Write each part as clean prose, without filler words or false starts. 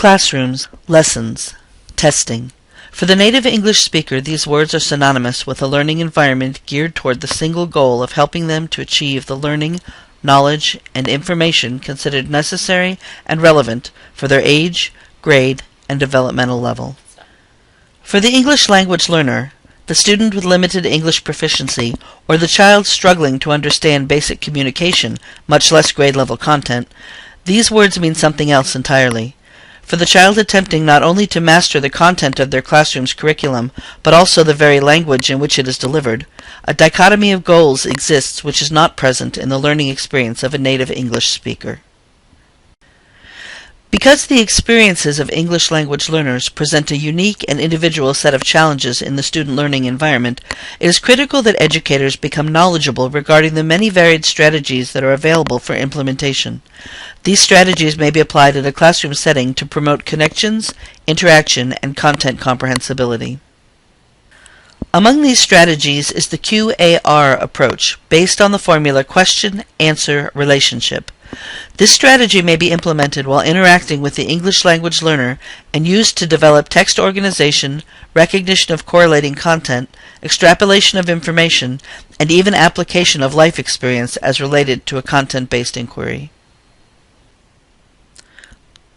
Classrooms, lessons, testing. For the native English speaker, these words are synonymous with a learning environment geared toward the single goal of helping them to achieve the learning, knowledge, and information considered necessary and relevant for their age, grade, and developmental level. For the English language learner, the student with limited English proficiency, or the child struggling to understand basic communication, much less grade-level content, these words mean something else entirely. For the child attempting not only to master the content of their classroom's curriculum, but also the very language in which it is delivered, a dichotomy of goals exists which is not present in the learning experience of a native English speaker. Because the experiences of English language learners present a unique and individual set of challenges in the student learning environment, it is critical that educators become knowledgeable regarding the many varied strategies that are available for implementation. These strategies may be applied in a classroom setting to promote connections, interaction, and content comprehensibility. Among these strategies is the QAR approach, based on the formula question-answer-relationship. This strategy may be implemented while interacting with the English language learner and used to develop text organization, recognition of correlating content, extrapolation of information, and even application of life experience as related to a content-based inquiry.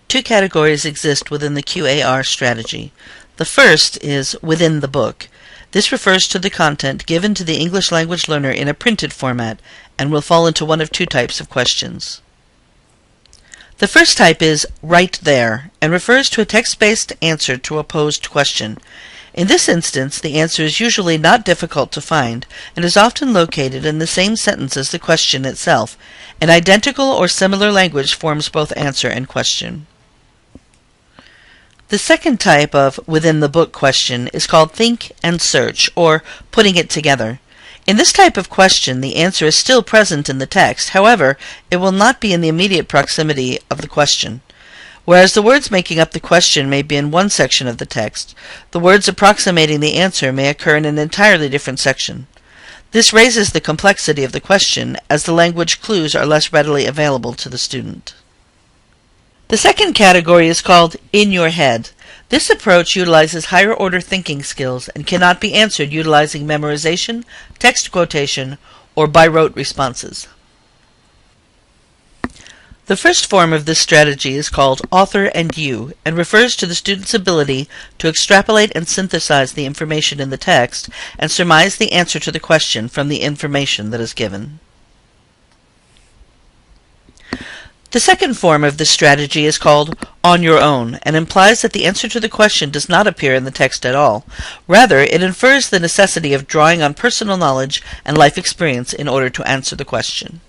Two categories exist within the QAR strategy. The first is within the book. This refers to the content given to the English language learner in a printed format and will fall into one of two types of questions. The first type is right there and refers to a text-based answer to a posed question. In this instance, the answer is usually not difficult to find and is often located in the same sentence as the question itself, and identical or similar language forms both answer and question. The second type of within-the-book question is called think and search, or putting it together. In this type of question, the answer is still present in the text. However, it will not be in the immediate proximity of the question. Whereas the words making up the question may be in one section of the text, the words approximating the answer may occur in an entirely different section. This raises the complexity of the question, as the language clues are less readily available to the student. The second category is called in your head. This approach utilizes higher-order thinking skills and cannot be answered utilizing memorization, text quotation, or by-rote responses. The first form of this strategy is called author and you and refers to the student's ability to extrapolate and synthesize the information in the text and surmise the answer to the question from the information that is given. The second form of this strategy is called on your own and implies that the answer to the question does not appear in the text at all. Rather, it infers the necessity of drawing on personal knowledge and life experience in order to answer the question.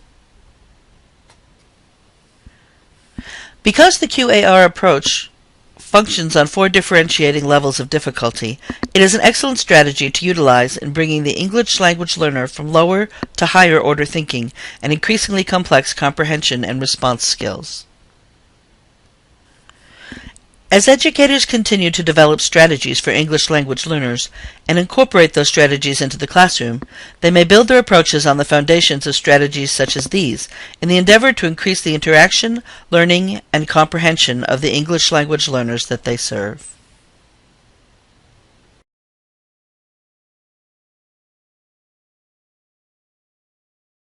Because the QAR approach functions on 4 differentiating levels of difficulty, it is an excellent strategy to utilize in bringing the English language learner from lower to higher order thinking and increasingly complex comprehension and response skills. As educators continue to develop strategies for English language learners and incorporate those strategies into the classroom, they may build their approaches on the foundations of strategies such as these in the endeavor to increase the interaction, learning, and comprehension of the English language learners that they serve.